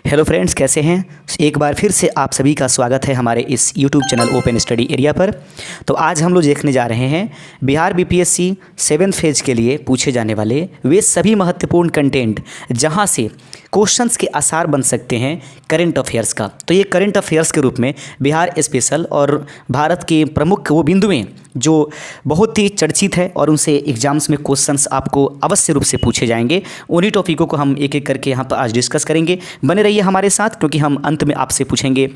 Hello friends, कैसे हैं। एक बार फिर से आप सभी का स्वागत है हमारे इस YouTube channel open study area पर। तो आज हम लोग देखने जा रहे हैं बिहार बीपीएससी 7th फेज के लिए पूछे जाने वाले वे सभी महत्वपूर्ण कंटेंट जहां से क्वेश्चंस के आसार बन सकते हैं करंट अफेयर्स का। तो ये करंट अफेयर्स के रूप में बिहार स्पेशल और भारत के प्रमुख वो बिंदुएं जो बहुत ही चर्चित है और उनसे एग्जाम्स में क्वेश्चंस आपको अवश्य रूप से पूछे जाएंगे, उन्हीं टॉपिकों को हम एक एक करके यहाँ पर आज डिस्कस करेंगे। बने रहिए हमारे साथ, क्योंकि हम अंत में आपसे पूछेंगे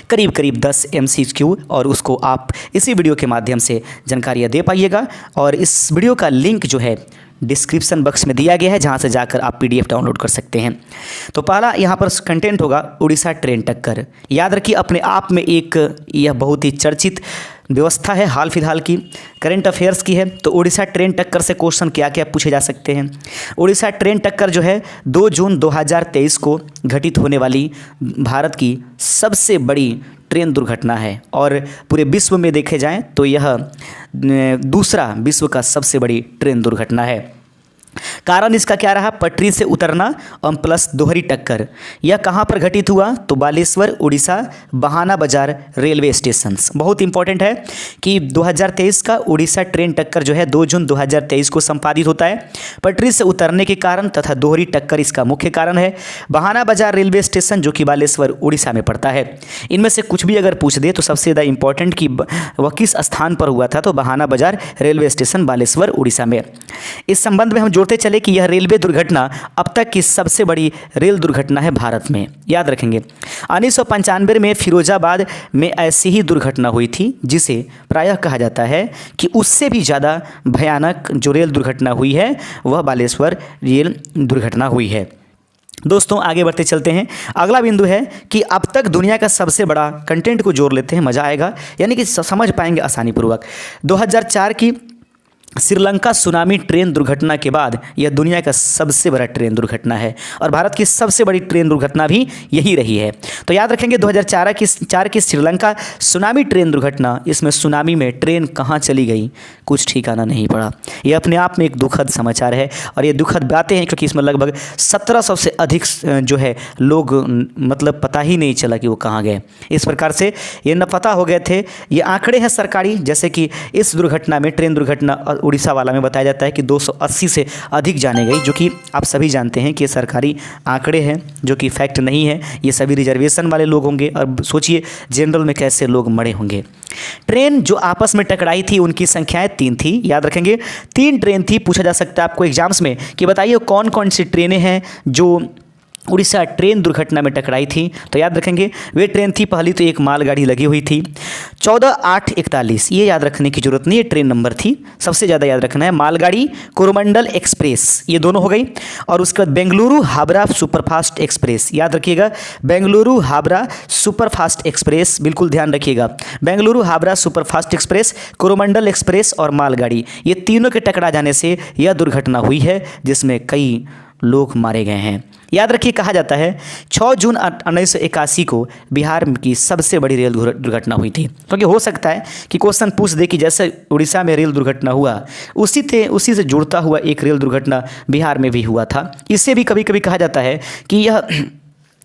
करीब करीब 10 MCQ और उसको आप इसी वीडियो के माध्यम से जानकारियाँ दे पाइएगा। और इस वीडियो का लिंक जो है डिस्क्रिप्शन बॉक्स में दिया गया है, जहां से जाकर आप PDF डाउनलोड कर सकते हैं। तो पहला यहां पर कंटेंट होगा उड़ीसा ट्रेन टक्कर। याद रखिए, अपने आप में एक यह बहुत ही चर्चित व्यवस्था है, हाल फिलहाल की करंट अफेयर्स की है। तो उड़ीसा ट्रेन टक्कर से क्वेश्चन क्या क्या पूछे जा सकते हैं। उड़ीसा ट्रेन टक्कर जो है 2 जून 2023 को घटित होने वाली भारत की सबसे बड़ी ट्रेन दुर्घटना है और पूरे विश्व में देखे जाएं तो यह दूसरा विश्व का सबसे बड़ी ट्रेन दुर्घटना है। कारण इसका क्या रहा, पटरी से उतरना और प्लस दोहरी टक्कर। यह कहाँ पर घटित हुआ, तो बालेश्वर उड़ीसा बहाना बाजार रेलवे स्टेशन। बहुत इंपॉर्टेंट है कि 2023 का उड़ीसा ट्रेन टक्कर जो है 2 जून 2023 को संपादित होता है। पटरी से उतरने के कारण तथा दोहरी टक्कर इसका मुख्य कारण है। बहाना बाजार रेलवे स्टेशन जो कि बालेश्वर उड़ीसा में पड़ता है। इनमें से कुछ भी अगर पूछ दे तो सबसे ज़्यादा इंपॉर्टेंट कि वह किस स्थान पर हुआ था, तो बहाना बाजार रेलवे स्टेशन बालेश्वर उड़ीसा में। इस संबंध में हम जोड़ते चले कि यह रेलवे दुर्घटना अब तक की सबसे बड़ी रेल दुर्घटना है भारत में। याद रखेंगे 1995 में फिरोजाबाद में ऐसी ही दुर्घटना हुई थी, जिसे प्रायः कहा जाता है कि उससे भी ज़्यादा भयानक जो रेल दुर्घटना हुई है वह बालेश्वर रेल दुर्घटना हुई है। दोस्तों आगे बढ़ते चलते हैं। अगला बिंदु है कि अब तक दुनिया का सबसे बड़ा कंटेंट को जोड़ लेते हैं, मज़ा आएगा, यानी कि समझ पाएंगे आसानीपूर्वक। 2004 की श्रीलंका सुनामी ट्रेन दुर्घटना के बाद यह दुनिया का सबसे बड़ा ट्रेन दुर्घटना है और भारत की सबसे बड़ी ट्रेन दुर्घटना भी यही रही है। तो याद रखेंगे 2004 की श्रीलंका सुनामी ट्रेन दुर्घटना, इसमें सुनामी में ट्रेन कहाँ चली गई कुछ ठिकाना नहीं पड़ा। यह अपने आप में एक दुखद समाचार है और ये दुखद बातें हैं, क्योंकि इसमें लगभग 1700 से अधिक जो है लोग मतलब पता ही नहीं चला कि वो कहाँ गए। इस प्रकार से ये न पता हो गए थे। ये आंकड़े हैं सरकारी, जैसे कि इस दुर्घटना में ट्रेन दुर्घटना उड़ीसा वाला में बताया जाता है कि 280 से अधिक जाने गई, जो कि आप सभी जानते हैं कि सरकारी आंकड़े हैं, जो कि फैक्ट नहीं है। ये सभी रिजर्वेशन वाले लोग होंगे और सोचिए जनरल में कैसे लोग मरे होंगे। ट्रेन जो आपस में टकराई थी उनकी संख्याएं 3 थी। याद रखेंगे 3 ट्रेन थी। पूछा जा सकता है आपको एग्जाम्स में कि बताइए कौन कौन सी ट्रेनें हैं जो उड़ीसा ट्रेन दुर्घटना में टकराई थी। तो याद रखेंगे वे ट्रेन थी, पहली तो एक मालगाड़ी लगी हुई थी 14-8-41, ये याद रखने की जरूरत नहीं, ये ट्रेन नंबर थी। सबसे ज़्यादा याद रखना है मालगाड़ी कोरोमंडल एक्सप्रेस, ये दोनों हो गई। और उसके बाद बेंगलुरु हावड़ा सुपरफास्ट एक्सप्रेस, याद रखिएगा बेंगलुरु हावड़ा सुपरफास्ट एक्सप्रेस, बिल्कुल ध्यान रखिएगा। Bengaluru Howrah superfast express, Coromandel express और मालगाड़ी, ये तीनों के टकरा जाने से यह दुर्घटना हुई है, जिसमें कई लोग मारे गए हैं। याद रखिए कहा जाता है 6 जून 1981 को बिहार की सबसे बड़ी रेल दुर्घटना हुई थी, क्योंकि हो सकता है कि क्वेश्चन पूछ दे कि जैसे उड़ीसा में रेल दुर्घटना हुआ उसी से जुड़ता हुआ एक रेल दुर्घटना बिहार में भी हुआ था। इससे भी कभी कभी कहा जाता है कि यह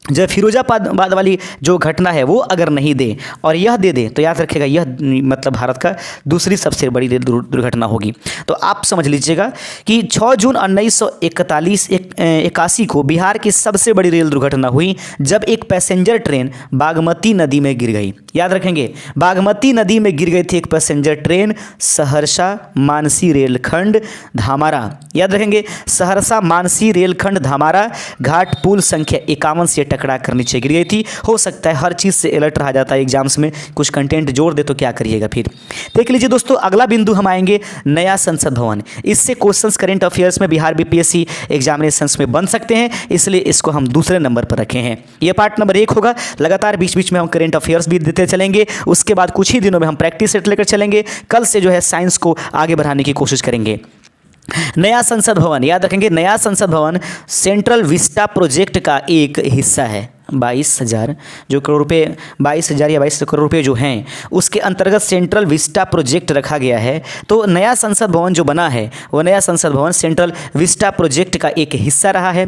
जब फिरोजाबाद वाली जो घटना है वो अगर नहीं दे और यह दे दे तो याद रखिएगा यह मतलब भारत का दूसरी सबसे बड़ी रेल दुर्घटना होगी। तो आप समझ लीजिएगा कि 6 जून 1981 को बिहार की सबसे बड़ी रेल दुर्घटना हुई, जब एक पैसेंजर ट्रेन बागमती नदी में गिर गई। याद रखेंगे बागमती नदी में गिर गई थी एक पैसेंजर ट्रेन, सहरसा मानसी रेलखंड धामारा। याद रखेंगे सहरसा मानसी रेलखंड धामारा घाट पुल संख्या 51 से टकरा कर नीचे गिर गई थी। हो सकता है हर चीज़ से अलर्ट रहा जाता है एग्जाम्स में, कुछ कंटेंट जोड़ दे तो क्या करिएगा फिर। देख लीजिए दोस्तों, अगला बिंदु हम आएंगे नया संसद भवन। इससे क्वेश्चंस करंट अफेयर्स में बिहार बीपीएससी एग्जामिनेशंस में बन सकते हैं, इसलिए इसको हम दूसरे नंबर पर रखे हैं। यह पार्ट नंबर 1 होगा। लगातार बीच बीच में हम करंट अफेयर्स भी देते चलेंगे। उसके बाद कुछ ही दिनों में हम प्रैक्टिस सेट लेकर चलेंगे। कल से जो है साइंस को आगे बढ़ाने की कोशिश करेंगे। नया संसद भवन, याद रखेंगे नया संसद भवन सेंट्रल विस्टा प्रोजेक्ट का एक हिस्सा है। 22,000 जो करोड़ रुपये, 22,000 या 22 करोड़ रुपये जो हैं उसके अंतर्गत सेंट्रल विस्टा प्रोजेक्ट रखा गया है। तो नया संसद भवन जो बना है वो नया संसद भवन सेंट्रल विस्टा प्रोजेक्ट का एक हिस्सा रहा है।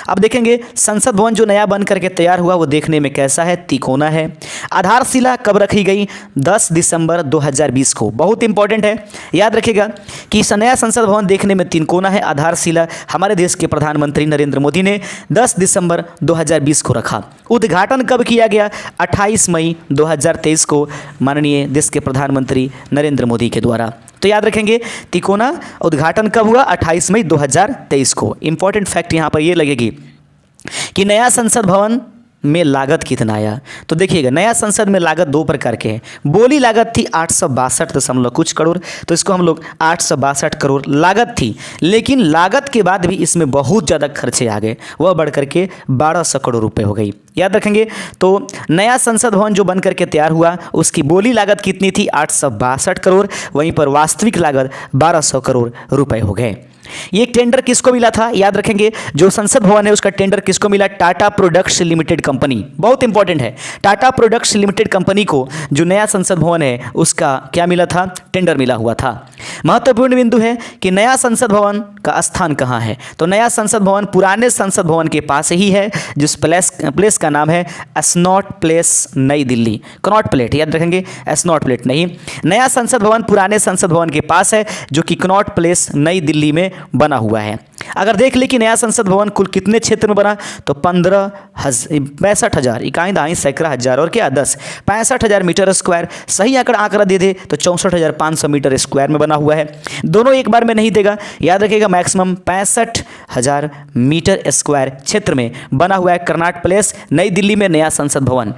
अब देखेंगे संसद भवन जो नया बन करके तैयार हुआ वो देखने में कैसा है, तिकोना है। आधारशिला कब रखी गई, 10 दिसंबर 2020 को। बहुत इंपॉर्टेंट है, याद रखिएगा कि नया संसद भवन देखने में तिकोना है। आधारशिला हमारे देश के प्रधानमंत्री नरेंद्र मोदी ने 10 दिसंबर 2020 को रखा। उद्घाटन कब किया गया, 28 मई 2023 को माननीय देश के प्रधानमंत्री नरेंद्र मोदी के द्वारा। तो याद रखेंगे तिकोना उद्घाटन कब हुआ, 28 मई 2023 को। इंपॉर्टेंट फैक्ट यहाँ पर ये लगेगी कि नया संसद भवन में लागत कितना आया। तो देखिएगा नया संसद में लागत दो प्रकार के हैं। बोली लागत थी 862 कुछ करोड़, तो इसको हम लोग 862 करोड़ लागत थी, लेकिन लागत के बाद भी इसमें बहुत ज़्यादा खर्चे आ गए, वह बढ़ करके 1200 करोड़ रुपए हो गई। याद रखेंगे तो नया संसद भवन जो बन करके तैयार हुआ उसकी बोली लागत कितनी थी, 862 करोड़, वहीं पर वास्तविक लागत 1200 करोड़ रुपए हो गए। ये टेंडर किसको मिला था, याद रखेंगे जो संसद भवन है उसका टेंडर किसको मिला, टाटा प्रोडक्ट्स लिमिटेड कंपनी। बहुत इंपॉर्टेंट है, टाटा प्रोडक्ट्स लिमिटेड कंपनी को जो नया संसद भवन है उसका क्या मिला था, टेंडर मिला हुआ था। महत्वपूर्ण बिंदु है कि नया संसद भवन का स्थान कहाँ है। तो नया संसद भवन पुराने संसद भवन के पास ही है, जिस प्लेस का नाम है एस्नॉट प्लेस, नई दिल्ली। कनॉट प्लेट याद रखेंगे, एस्नॉट प्लेट नहीं। नया संसद भवन पुराने संसद भवन के पास है जो कि कनॉट प्लेस, नई दिल्ली में बना हुआ है। अगर देख ले कि नया संसद भवन कुल कितने क्षेत्र में बना, तो 65,000 इकाई दहाई सैकड़ा हजार और क्या 10 65,000 मीटर स्क्वायर। सही आंकड़ा दे दे तो 64,500 मीटर स्क्वायर में बना हुआ है। दोनों एक बार में नहीं देगा, याद रखिएगा मैक्सिमम 65,000 मीटर स्क्वायर क्षेत्र में बना हुआ है कर्नाट प्लेस, नई दिल्ली में नया संसद भवन।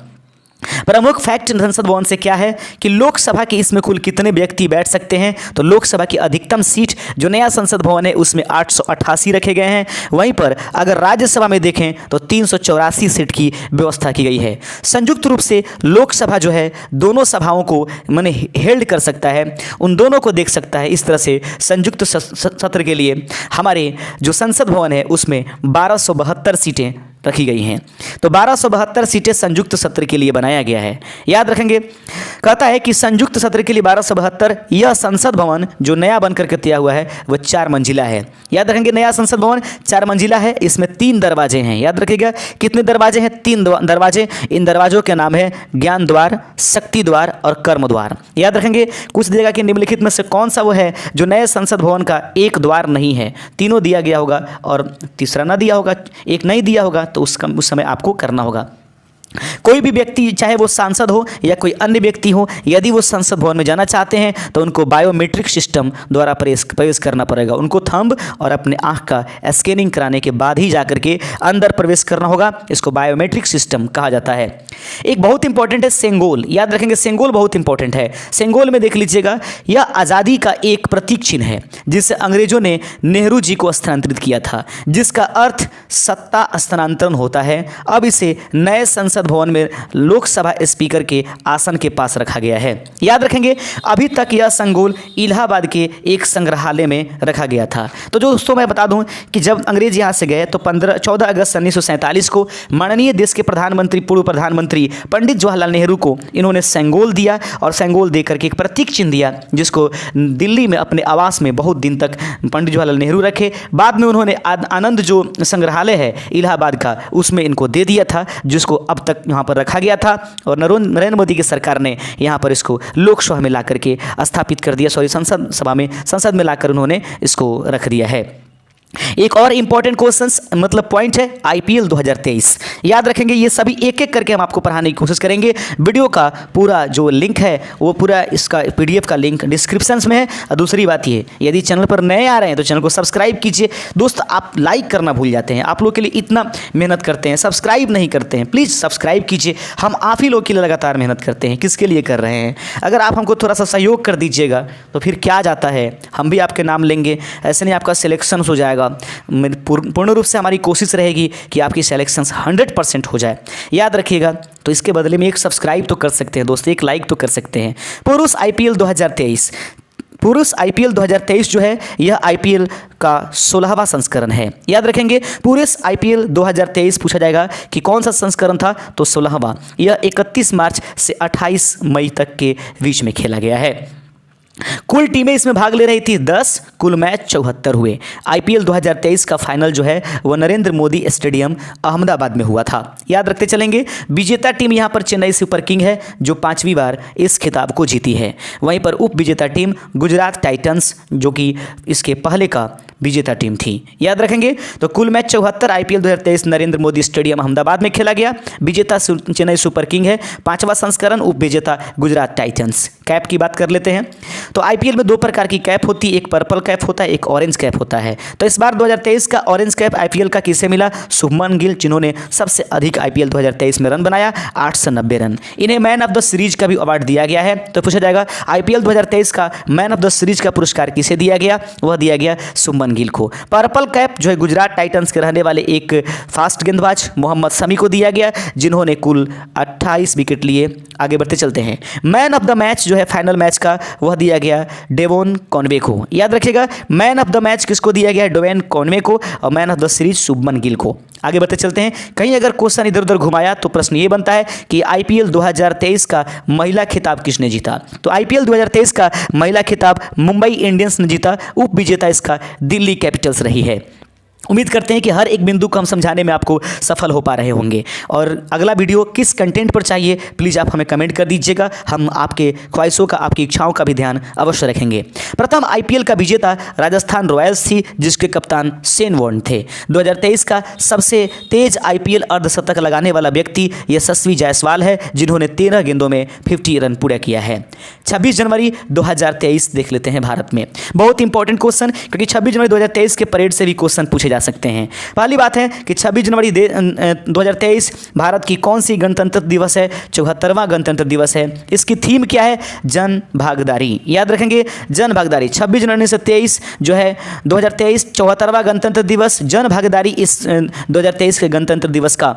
प्रमुख फैक्ट संसद भवन से क्या है कि लोकसभा के इसमें कुल कितने व्यक्ति बैठ सकते हैं। तो लोकसभा की अधिकतम सीट जो नया संसद भवन है उसमें 888 रखे गए हैं। वहीं पर अगर राज्यसभा में देखें तो 384 सीट की व्यवस्था की गई है। संयुक्त रूप से लोकसभा जो है दोनों सभाओं को माने हेल्ड कर सकता है, उन दोनों को देख सकता है। इस तरह से संयुक्त सत्र के लिए हमारे जो संसद भवन है उसमें 1272 सीटें रखी गई हैं। तो 1272 सीटें संयुक्त सत्र के लिए बनाया गया है। याद रखेंगे कहता है कि संयुक्त सत्र के लिए 1272, यह संसद भवन जो नया बनकर के तैयार हुआ है वह 4 मंजिला है। याद रखेंगे नया संसद भवन 4 मंजिला है, इसमें 3 दरवाजे हैं। याद रखिएगा कितने दरवाजे हैं, 3 दरवाजे। इन दरवाजों के नाम है ज्ञान द्वार, शक्ति द्वार और कर्म द्वार। याद रखेंगे कुछ देगा कि निम्नलिखित में से कौन सा वो है जो नए संसद भवन का एक द्वार नहीं है। तीनों दिया गया होगा और तीसरा ना दिया होगा, एक नहीं दिया होगा, तो उस समय आपको करना होगा। कोई भी व्यक्ति चाहे वो सांसद हो या कोई अन्य व्यक्ति हो, यदि वो संसद भवन में जाना चाहते हैं तो उनको बायोमेट्रिक सिस्टम द्वारा प्रवेश करना पड़ेगा। उनको थंब और अपने आँख का स्कैनिंग कराने के बाद ही जाकर के अंदर प्रवेश करना होगा। इसको बायोमेट्रिक सिस्टम कहा जाता है। एक बहुत इंपॉर्टेंट है सेंगोल। याद रखेंगे सेंगोल बहुत इंपॉर्टेंट है। सेंगोल में देख लीजिएगा, यह आज़ादी का एक प्रतीक चिन्ह है जिसे अंग्रेजों ने नेहरू जी को स्थानांतरित किया था, जिसका अर्थ सत्ता स्थानांतरण होता है। अब इसे नए संसद भवन में लोकसभा स्पीकर के आसन के पास रखा गया है। याद रखेंगे अभी तक यह सेंगोल इलाहाबाद के एक संग्रहालय में रखा गया था। तो दोस्तों मैं बता दूं कि जब अंग्रेज यहाँ से गए तो 14 अगस्त 1947 को माननीय देश के प्रधानमंत्री, पूर्व प्रधानमंत्री पंडित जवाहरलाल नेहरू को इन्होंने सेंगोल दिया और सेंगोल देकर के एक प्रतीक चिन्ह दिया, जिसको दिल्ली में अपने आवास में बहुत दिन तक पंडित जवाहरलाल नेहरू रखे। बाद में उन्होंने आनंद जो संग्रहालय है इलाहाबाद का उसमें इनको दे दिया था, जिसको अब तक यहाँ पर रखा गया था। और नरेंद्र मोदी की सरकार ने यहाँ पर इसको लोकसभा में ला करके स्थापित कर दिया, संसद में लाकर उन्होंने इसको रख दिया है। एक और इंपॉर्टेंट क्वेश्चन मतलब पॉइंट है आईपीएल 2023। याद रखेंगे ये सभी एक एक करके हम आपको पढ़ाने की कोशिश करेंगे। वीडियो का पूरा जो लिंक है वो पूरा इसका पीडीएफ का लिंक डिस्क्रिप्शन में है। और दूसरी बात ये, यदि चैनल पर नए आ रहे हैं तो चैनल को सब्सक्राइब कीजिए। दोस्त आप लाइक करना भूल जाते हैं, आप लोग के लिए इतना मेहनत करते हैं, सब्सक्राइब नहीं करते हैं। प्लीज़ सब्सक्राइब कीजिए, हम आप ही लोग के लिए लगातार मेहनत करते हैं। किसके लिए कर रहे हैं? अगर आप हमको थोड़ा सा सहयोग कर दीजिएगा तो फिर क्या जाता है, हम भी आपके नाम लेंगे। ऐसे नहीं आपका सिलेक्शन हो जाएगा। पूर्ण रूप से हमारी कोशिश रहेगी कि आपकी सिलेक्शन 100% हो जाए। याद रखिएगा, तो इसके बदले में एक सब्सक्राइब तो कर सकते हैं दोस्त, एक लाइक तो कर सकते हैं। पुरुष आईपीएल 2023 पुरुष आईपीएल 2023 जो है यह आईपीएल का 16वां संस्करण है। याद रखेंगे, पुरुष आईपीएल 2023 पूछा जाएगा कि कौन सा संस्करण था, तो 16वां। यह 31 मार्च से 28 मई तक के बीच में खेला गया है। कुल टीमें इसमें भाग ले रही थी 10, कुल मैच 74 हुए। आईपीएल 2023 का फाइनल जो है वह नरेंद्र मोदी स्टेडियम अहमदाबाद में हुआ था। याद रखते चलेंगे, विजेता टीम यहां पर चेन्नई सुपर किंग है जो 5वीं बार इस खिताब को जीती है। वहीं पर उप विजेता टीम गुजरात टाइटंस जो कि इसके पहले का विजेता टीम थी। याद रखेंगे, तो कुल match 74 IPL 2023 Narendra Modi stadium Ahmedabad में खेला गया। विजेता चेन्नई सुपर किंग है, 5वां संस्करण, उप विजेता गुजरात टाइटंस। कैप की बात कर लेते हैं, तो आईपीएल में 2 प्रकार की कैप होती है, एक पर्पल कैप होता है, एक ऑरेंज कैप होता है। तो इस बार 2023 का ऑरेंज कैप आईपीएल का किसे मिला? शुभमन गिल, जिन्होंने सबसे अधिक आईपीएल 2023 में रन बनाया, 890 रन। इन्हें मैन ऑफ द सीरीज का भी अवार्ड दिया गया है। तो पूछा जाएगा आईपीएल 2023 का मैन ऑफ द सीरीज का पुरस्कार किसे दिया गया? वह दिया गया शुभमन गिल को। पर्पल कैप जो है गुजरात टाइटंस के रहने वाले एक फास्ट गेंदबाज मोहम्मद शमी को दिया गया, जिन्होंने कुल 28 विकेट लिए। आगे बढ़ते चलते हैं, मैन ऑफ द मैच जो है फाइनल मैच का वह दिया गया डेवोन कॉनवे को। याद रखिएगा, मैन ऑफ द मैच किसको दिया गया? डेवोन कॉनवे को, और man of the series Shubman Gill को। आगे बढ़ते चलते हैं, कहीं अगर क्वेश्चन इधर उधर घुमाया तो प्रश्न ये बनता है कि आईपीएल 2023 का महिला खिताब किसने जीता? तो आईपीएल 2023 का महिला खिताब मुंबई इंडियंस ने जीता, उप विजेता इसका दिल्ली कैपिटल्स रही है। उम्मीद करते हैं कि हर एक बिंदु को हम समझाने में आपको सफल हो पा रहे होंगे। और अगला वीडियो किस कंटेंट पर चाहिए प्लीज़ आप हमें कमेंट कर दीजिएगा, हम आपके ख्वाहिशों का, आपकी इच्छाओं का भी ध्यान अवश्य रखेंगे। प्रथम आईपीएल का विजेता राजस्थान रॉयल्स थी, जिसके कप्तान शेन वॉर्न थे। 2023 का सबसे तेज आईपीएल अर्धशतक लगाने वाला व्यक्ति यशस्वी जायसवाल है, जिन्होंने 13 गेंदों में 50 रन पूरा किया है। 26 जनवरी 2023 देख लेते हैं भारत में। बहुत इंपॉर्टेंट क्वेश्चन, क्योंकि 26 जनवरी 2023 के परेड से भी क्वेश्चन पूछे जा सकते हैं। पहली बात है कि 26 जनवरी 2023 भारत की कौन सी गणतंत्र दिवस है? 74वां गणतंत्र दिवस है। इसकी थीम क्या है? जन भागीदारी। याद रखेंगे, जन भागीदारी। 26 जनवरी से 23 जो है 2023 74वां गणतंत्र दिवस, जन भागीदारी इस 2023 के गणतंत्र दिवस का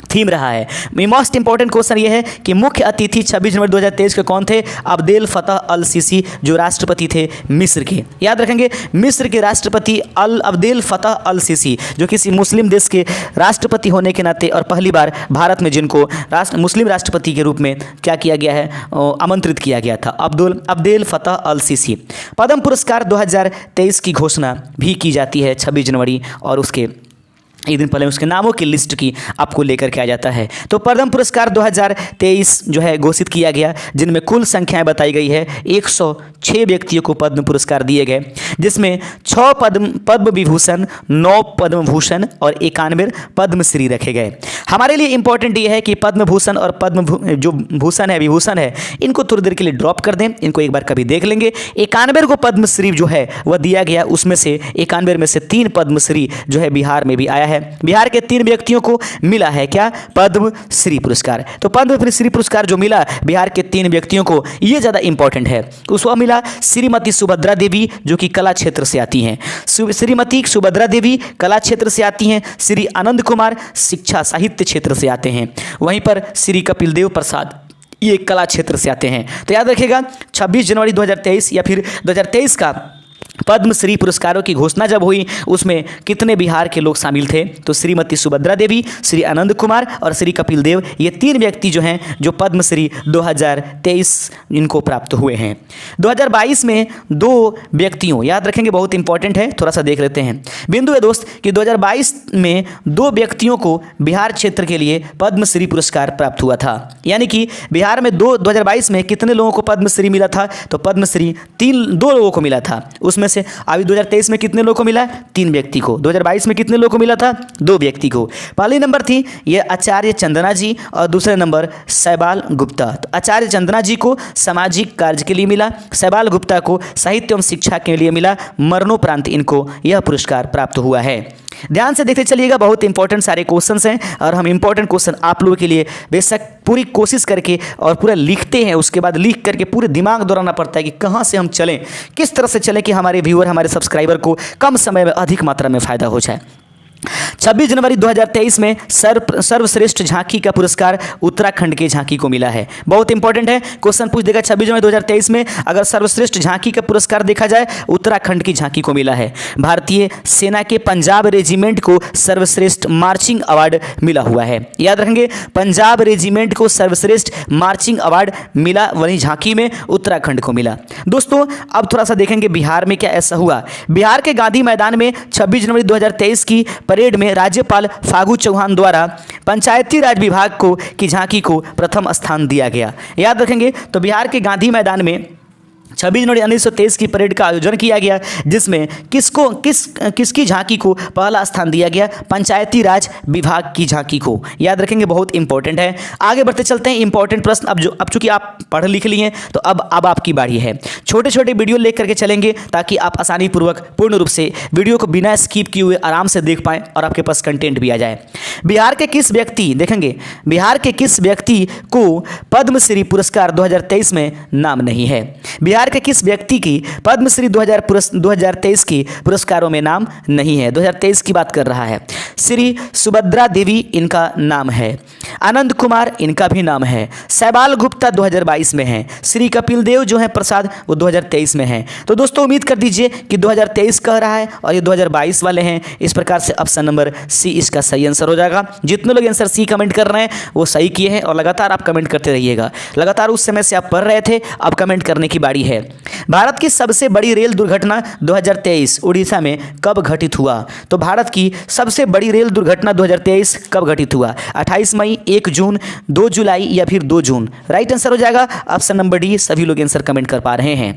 थीम रहा है। मोस्ट इंपॉर्टेंट क्वेश्चन ये है कि मुख्य अतिथि 26 जनवरी 2023 के कौन थे? अब्देल फतह अल सीसी, जो राष्ट्रपति थे मिस्र के। याद रखेंगे, मिस्र के राष्ट्रपति अब्देल फतह अल सीसी, जो किसी मुस्लिम देश के राष्ट्रपति होने के नाते और पहली बार भारत में जिनको मुस्लिम राष्ट्रपति के रूप में क्या किया गया है, आमंत्रित किया गया था, अब्देल फतह अल सीसी। पद्म पुरस्कार 2023 की घोषणा भी की जाती है 26 जनवरी, और उसके एक दिन पहले उसके नामों की लिस्ट की आपको लेकर के आ जाता है। तो पद्म पुरस्कार 2023 जो है घोषित किया गया, जिनमें कुल संख्याएं बताई गई है। 106 व्यक्तियों को पद्म पुरस्कार दिए गए, जिसमें 6 पद्म विभूषण, 9 पद्म भूषण और 91 पद्मश्री रखे गए। हमारे लिए इंपॉर्टेंट ये है कि पद्म भूषण और जो भूषण है, विभूषण है, इनको थोड़ी देर के लिए ड्रॉप कर दें, इनको एक बार कभी देख लेंगे। 91 को पद्मश्री जो है वह दिया गया, उसमें से 91 में से 3 पद्मश्री जो है बिहार में भी आया है। बिहार के 3 व्यक्तियों को मिला है क्या? पद्मश्री पुरस्कार। तो पद्मश्री पुरस्कार जो मिला बिहार के 3 व्यक्तियों को, ये ज़्यादा इंपॉर्टेंट है। उसको मिला श्रीमती सुभद्रा देवी, जो कि कला क्षेत्र से आती हैं। श्रीमती सुभद्रा देवी कला क्षेत्र से आती हैं। श्री आनंद कुमार शिक्षा साहित्य क्षेत्र से आते हैं। वहीं पर श्री कपिल देव प्रसाद ये कला क्षेत्र से आते हैं। तो याद रखिएगा, 26 जनवरी 2023 या फिर 2023 का पद्मश्री पुरस्कारों की घोषणा जब हुई, उसमें कितने बिहार के लोग शामिल थे? तो श्रीमती सुभद्रा देवी, श्री आनंद कुमार और श्री कपिल देव, ये 3 व्यक्ति जो हैं जो पद्मश्री 2023 इनको प्राप्त हुए हैं। 2022 में 2 व्यक्तियों, याद रखेंगे बहुत इंपॉर्टेंट है, थोड़ा सा देख लेते हैं। बिंदु है दोस्त कि 2022 में 2 व्यक्तियों को बिहार क्षेत्र के लिए पद्मश्री पुरस्कार प्राप्त हुआ था। यानी कि बिहार में 2022 में कितने लोगों को पद्मश्री मिला था? तो पद्मश्री 2 लोगों को मिला था। उसमें से अभी 2023 में कितने लोगों को मिला? 3 व्यक्ति को। 2022 में कितने लोगों को मिला था? 2 व्यक्ति को। पहली नंबर थी ये आचार्य चंदना जी और दूसरे नंबर शैबाल गुप्ता। तो आचार्य चंदना जी को सामाजिक कार्य के लिए मिला, शैबाल गुप्ता को साहित्य एवं शिक्षा के लिए मिला। मरणोपरांत इनको यह पुरस्कार प्राप्त हुआ है। ध्यान से देखते चलिएगा, बहुत इंपॉर्टेंट सारे क्वेश्चंस हैं और हम इंपॉर्टेंट क्वेश्चन आप लोगों के लिए बेशक पूरी कोशिश करके और पूरा लिखते हैं। उसके बाद लिख करके पूरे दिमाग दौड़ाना पड़ता है कि कहाँ से हम चलें, किस तरह से चलें कि हमारे व्यूअर, हमारे सब्सक्राइबर को कम समय में अधिक मात्रा में फ़ायदा हो जाए। 26 जनवरी 2023 में सर्वश्रेष्ठ झांकी का पुरस्कार उत्तराखंड के झांकी को मिला है। बहुत इंपॉर्टेंट है, क्वेश्चन पूछ देगा 26 जनवरी 2023 में अगर सर्वश्रेष्ठ झांकी का पुरस्कार देखा जाए उत्तराखंड की झांकी को मिला है। भारतीय सेना के पंजाब रेजिमेंट को सर्वश्रेष्ठ मार्चिंग अवार्ड मिला हुआ है। याद रखेंगे, पंजाब रेजिमेंट को सर्वश्रेष्ठ मार्चिंग अवार्ड मिला, वहीं झांकी में उत्तराखंड को मिला। दोस्तों अब थोड़ा सा देखेंगे बिहार में क्या ऐसा हुआ। बिहार के गांधी मैदान में 26 जनवरी 2023 की परेड में राज्यपाल फागू चौहान द्वारा पंचायती राज विभाग की झांकी को प्रथम स्थान दिया गया। याद रखेंगे, तो बिहार के गांधी मैदान में 26 जनवरी 1923 की परेड का आयोजन किया गया, जिसमें किसकी झांकी को पहला स्थान दिया गया? पंचायती राज विभाग की झांकी को। याद रखेंगे, बहुत इंपॉर्टेंट है। आगे बढ़ते चलते हैं, इंपॉर्टेंट प्रश्न अब चूंकि आप पढ़ लिख लिए हैं तो अब आपकी बारी है। छोटे छोटे वीडियो लेकर करके चलेंगे ताकि आप आसानी पूर्वक पूर्ण रूप से वीडियो को बिना स्किप किए हुए आराम से देख पाएं और आपके पास कंटेंट भी आ जाए। बिहार के किस व्यक्ति, देखेंगे, बिहार के किस व्यक्ति को पद्मश्री पुरस्कार 2023 में नाम नहीं है? बिहार के किस व्यक्ति की पद्मश्री 2023 की पुरस्कारों में नाम नहीं है? 2023 की बात कर रहा है। श्री सुभद्रा देवी इनका नाम है, आनंद कुमार इनका भी नाम है, सैबाल गुप्ता 2022 में है, श्री कपिल देव जो है प्रसाद वो 2023 में है। तो दोस्तों उम्मीद कर दीजिए कि 2023 कह रहा है और ये 2022 वाले हैं। इस प्रकार से ऑप्शन नंबर सी इसका सही आंसर हो जाएगा। जितने लोग आंसर सी कमेंट कर रहे हैं वो सही किए हैं और लगातार आप कमेंट करते रहिएगा। लगातार उस समय से आप पढ़ रहे थे, अब कमेंट करने की बारी है। भारत की सबसे बड़ी रेल दुर्घटना 2023 उड़ीसा में कब घटित हुआ? तो भारत की सबसे बड़ी रेल दुर्घटना 2023 कब घटित हुआ? 28 मई, 1 जून, 2 जुलाई या फिर 2 जून? राइट आंसर हो जाएगा ऑप्शन नंबर डी। सभी लोग आंसर कमेंट कर पा रहे हैं।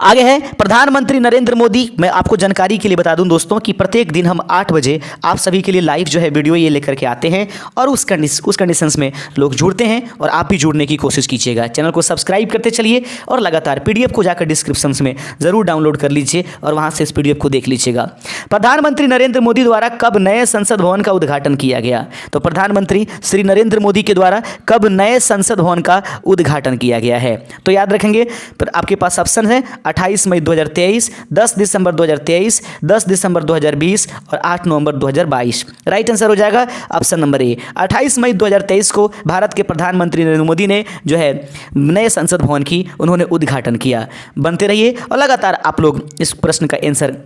आगे है प्रधानमंत्री नरेंद्र मोदी। मैं आपको जानकारी के लिए बता दूं दोस्तों कि प्रत्येक दिन हम 8 बजे आप सभी के लिए लाइव जो है वीडियो ये लेकर के आते हैं और उस कंडीशंस में लोग जुड़ते हैं और आप भी जुड़ने की कोशिश कीजिएगा। चैनल को सब्सक्राइब करते चलिए और लगातार पीडीएफ को जाकर डिस्क्रिप्शन में ज़रूर डाउनलोड कर लीजिए और वहाँ से इस पीडीएफ को देख लीजिएगा। प्रधानमंत्री नरेंद्र मोदी द्वारा कब नए संसद भवन का उद्घाटन किया गया? तो प्रधानमंत्री श्री नरेंद्र मोदी के द्वारा कब नए संसद भवन का उद्घाटन किया गया है? तो याद रखेंगे, आपके पास ऑप्शन है 28 मई 2023, 10 दिसंबर 2023, 10 दिसंबर 2020 और 8 नवंबर 2022। राइट आंसर हो जाएगा ऑप्शन नंबर ए। 28 मई 2023 को भारत के प्रधानमंत्री नरेंद्र मोदी ने जो है नए संसद भवन की उन्होंने उद्घाटन किया। बनते रहिए और लगातार आप लोग इस प्रश्न का आंसर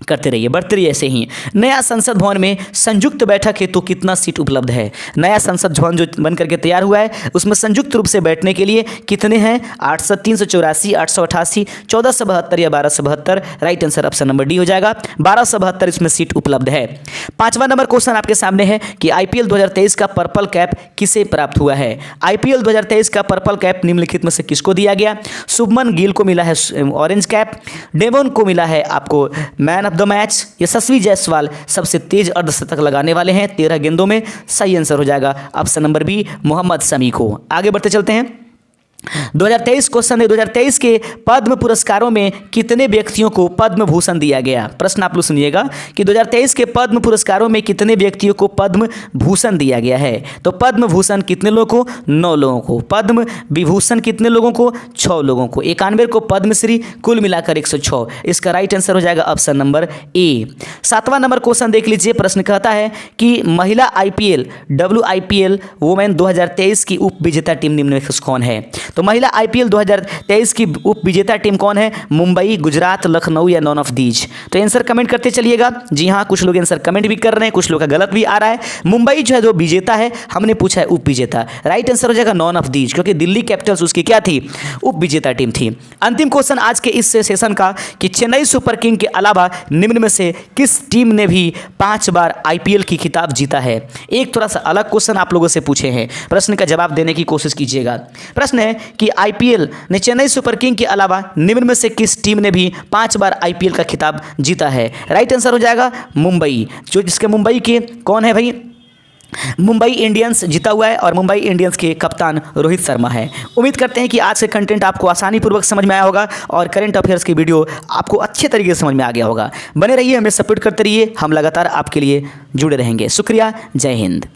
करते रहिए, बढ़ते रहिए ऐसे ही। नया संसद भवन में संयुक्त बैठक हेतु कितना सीट उपलब्ध है? नया संसद भवन जो बन करके तैयार हुआ है उसमें संयुक्त रूप से बैठने के लिए कितने हैं? 384, 888, 1472 या 1272? Right answer option number D हो जाएगा। 1272 इसमें सीट उपलब्ध है। 5वां नंबर क्वेश्चन आपके सामने है कि आईपीएल 2023 का पर्पल कैप किसे प्राप्त हुआ है? आईपीएल 2023 का पर्पल कैप निम्नलिखित में से किसको दिया गया? शुभमन गिल को मिला है ऑरेंज कैप, डेवन को मिला है आपको मैन ऑफ द मैच, यशस्वी जायसवाल सबसे तेज अर्धशतक लगाने वाले हैं 13 गेंदों में। सही आंसर हो जाएगा option number B, Mohammed Shami को। आगे बढ़ते चलते हैं। 2023 क्वेश्चन है, 2023 के पद्म पुरस्कारों में कितने व्यक्तियों को पद्म भूषण दिया गया? प्रश्न आप लोग सुनिएगा कि 2023 के पद्म पुरस्कारों में कितने व्यक्तियों को पद्म भूषण दिया गया है? तो पद्म भूषण कितने लोगों को? 9 लोगों को। पद्म विभूषण कितने लोगों को? 6 लोगों को। 91 को पद्मश्री, कुल मिलाकर 106। इसका राइट आंसर हो जाएगा ऑप्शन नंबर ए। 7वां नंबर क्वेश्चन देख लीजिए। प्रश्न कहता है कि महिला IPL WIPL वुमेन 2023 की उप विजेता टीम निम्नलिखित में से कौन है? तो महिला IPL 2023 की उप विजेता टीम कौन है? मुंबई, गुजरात, लखनऊ या नॉन ऑफ दीज? तो आंसर कमेंट करते चलिएगा। जी हाँ, कुछ लोग आंसर कमेंट भी कर रहे हैं, कुछ लोग का गलत भी आ रहा है। मुंबई जो है जो विजेता है, हमने पूछा है उप विजेता। राइट आंसर हो जाएगा नॉन ऑफ दीज, क्योंकि दिल्ली कैपिटल्स उसकी क्या थी? उप विजेता टीम थी। अंतिम क्वेश्चन आज के इस सेशन का कि चेन्नई सुपर किंग के अलावा निम्न में से किस टीम ने भी 5 बार IPL की खिताब जीता है? एक थोड़ा सा अलग क्वेश्चन आप लोगों से पूछे हैं, प्रश्न का जवाब देने की कोशिश कीजिएगा। प्रश्न है कि IPL ने चेन्नई सुपर किंग के अलावा निम्न में से किस टीम ने भी 5 बार IPL का खिताब जीता है? राइट आंसर हो जाएगा मुंबई, जो जिसके मुंबई के कौन है भाई? मुंबई इंडियंस जीता हुआ है और मुंबई इंडियंस के कप्तान रोहित शर्मा है। उम्मीद करते हैं कि आज के कंटेंट आपको आसानी पूर्वक समझ में आया होगा और करंट अफेयर्स की वीडियो आपको अच्छे तरीके से समझ में आ गया होगा। बने रहिए, हमें सपोर्ट करते रहिए, हम लगातार आपके लिए जुड़े रहेंगे। शुक्रिया, जय हिंद।